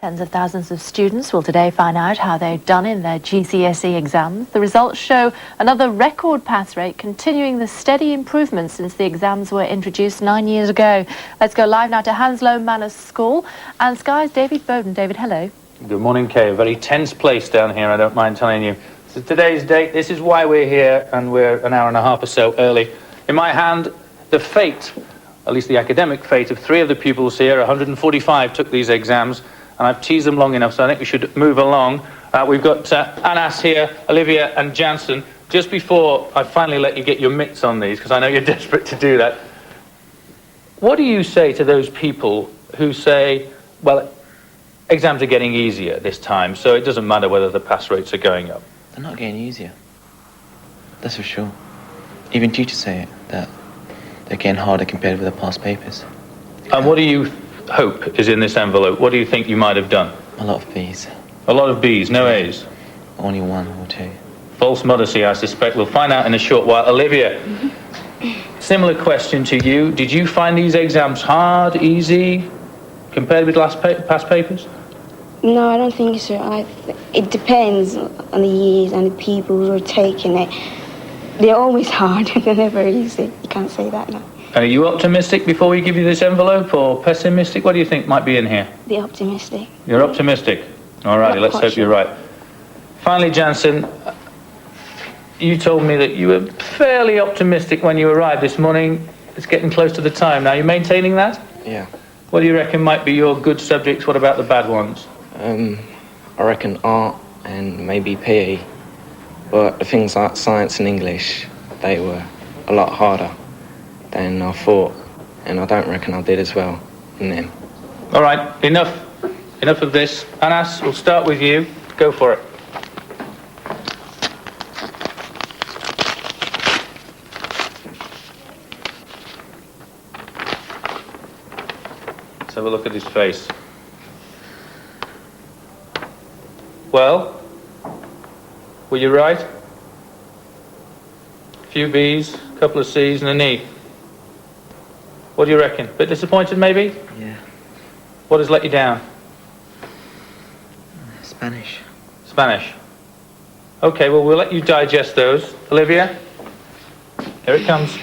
Tens of thousands of students will today find out how they've done in their GCSE exams. The results show another record pass rate, continuing the steady improvement since the exams were introduced 9 years ago. Let's go live now to H Manor School and Sky's David Bowden. David, hello. Good morning, Kay. A very tense place down here, I don't mind telling you. So today's date, this is why we're here, and we're an hour and a half or so early. In my hand, the fate, at least the academic fate, of 3 of the pupils here. 145 took these exams. And I've teased them long enough, so I think we should move along. We've got Anas here, Olivia and Jansen. Just before I finally let you get your mitts on these, because I know you're desperate to do that, what do you say to those people who say, well, exams are getting easier this time, so it doesn't matter whether the pass rates are going up? They're not getting easier. That's for sure. Even teachers say it, that they're getting harder compared with the past papers. And what do you hope is in this envelope? What do you think you might have done? A lot of B's. A lot of B's, no A's? Only 1 or 2. False modesty, I suspect. We'll find out in a short while. Olivia, similar question to you. Did you find these exams hard, easy, compared with past papers? No, I don't think so. It depends on the years and the people who are taking it. They're always hard. They're never easy. You can't say that now. And are you optimistic before we give you this envelope, or pessimistic? What do you think might be in here? Be optimistic. You're optimistic? All righty, let's hope you're right. Finally, Jansen, you told me that you were fairly optimistic when you arrived this morning. It's getting close to the time now. Are you maintaining that? Yeah. What do you reckon might be your good subjects? What about the bad ones? I reckon art and maybe PE. But the things like science and English, they were a lot harder than I thought, and I don't reckon I did as well in them. All right, enough of this. Anas, we'll start with you. Go for it. Let's have a look at his face. Well, were you right? A few B's, a couple of C's and an E. What do you reckon? Bit disappointed, maybe? Yeah. What has let you down? Spanish. Spanish. Okay, well, we'll let you digest those. Olivia, here it comes.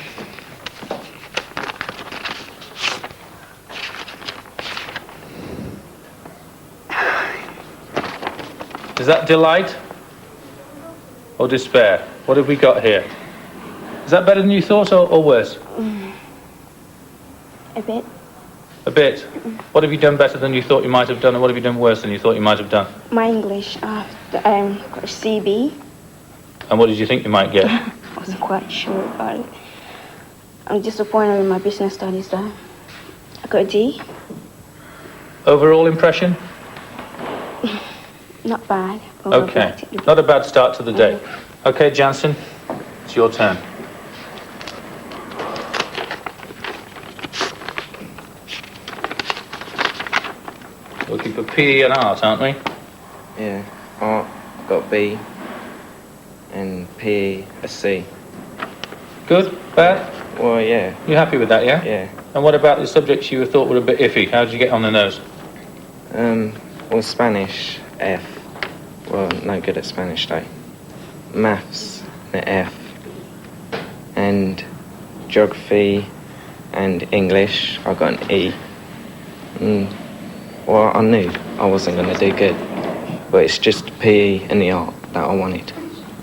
Is that delight or despair? What have we got here? Is that better than you thought, or worse? A bit. A bit? What have you done better than you thought you might have done, and what have you done worse than you thought you might have done? My English, CB. And what did you think you might get? I wasn't quite sure about it. I'm disappointed with my business studies, though. I got a D. Overall impression? Not bad. Okay, not a bad start to the day. Okay, Jansen, it's your turn. Looking for PE and art, aren't we? Yeah, art got B, and PE a C. Good? Bad? Well, yeah. You happy with that, yeah? Yeah. And what about the subjects you thought were a bit iffy? How did you get on the nose? Well, Spanish, F. Well, no good at Spanish, though. Maths, an F. And geography and English, I got an E. Well, I knew I wasn't going to do good, but it's just PE and the art that I wanted.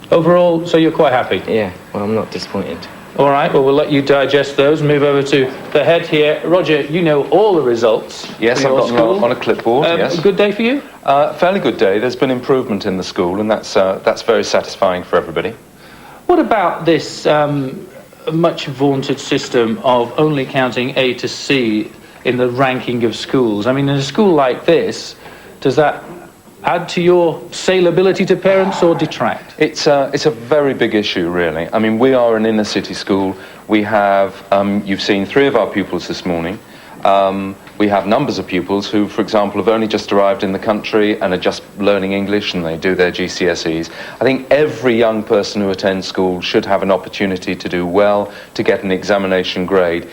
Overall, so you're quite happy? Yeah, well, I'm not disappointed. All right, well, we'll let you digest those. Move over to the head here. Roger, you know all the results. Yes, I've got them on a clipboard, yes. A good day for you? Fairly good day. There's been improvement in the school, and that's very satisfying for everybody. What about this much vaunted system of only counting A to C in the ranking of schools? I mean, in a school like this, does that add to your saleability to parents or detract? It's a very big issue, really. I mean, we are an inner city school. We have, you've seen 3 of our pupils this morning. We have numbers of pupils who, for example, have only just arrived in the country and are just learning English and they do their GCSEs. I think every young person who attends school should have an opportunity to do well, to get an examination grade.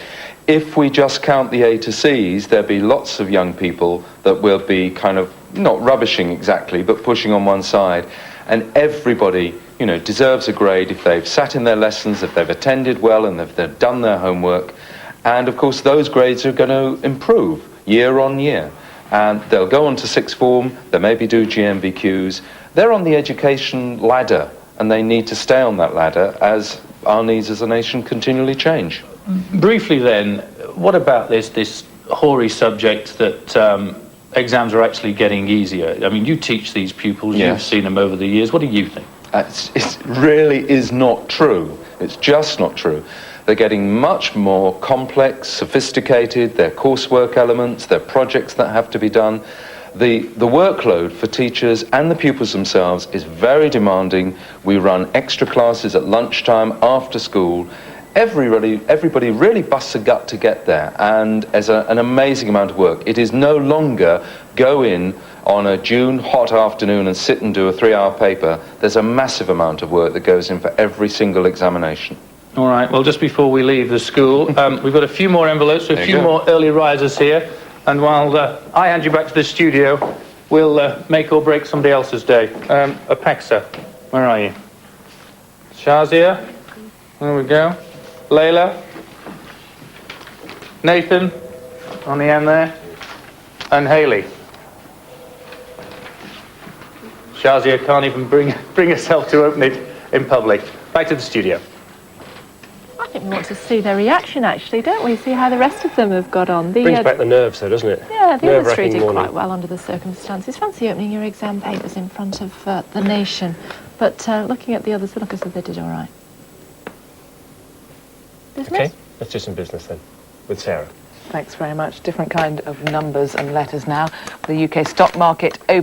If we just count the A to Cs, there'll be lots of young people that will be kind of not rubbishing exactly, but pushing on one side. And everybody, you know, deserves a grade if they've sat in their lessons, if they've attended well, and if they've done their homework. And of course, those grades are going to improve year on year. And they'll go on to sixth form, they maybe do GMVQs. They're on the education ladder, and they need to stay on that ladder as our needs as a nation continually change. Briefly then, what about this hoary subject that exams are actually getting easier? I mean, you teach these pupils, Yes. You've seen them over the years. What do you think? It really is not true. It's just not true. They're getting much more complex, sophisticated, their coursework elements, their projects that have to be done. The workload for teachers and the pupils themselves is very demanding. We run extra classes at lunchtime, after school. Everybody really busts a gut to get there, and as an amazing amount of work. It is no longer go in on a June hot afternoon and sit and do a 3-hour paper. There's a massive amount of work that goes in for every single examination. All right, well, just before we leave the school, we've got a few more envelopes, a few more early risers here, and while I hand you back to the studio, we'll make or break somebody else's day. Apexa, where are you? Shazia, there we go. Layla, Nathan, on the end there, and Hayley. Shazia can't even bring herself to open it in public. Back to the studio. I think we want to see their reaction, actually, don't we? See how the rest of them have got on. Brings back the nerves, though, doesn't it? Yeah, the others three did morning. quite well under the circumstances. Fancy opening your exam papers in front of the nation. But looking at the others, they look as though they did all right. Business? Okay, let's do some business then, with Sarah. Thanks very much. Different kind of numbers and letters now. The UK stock market opened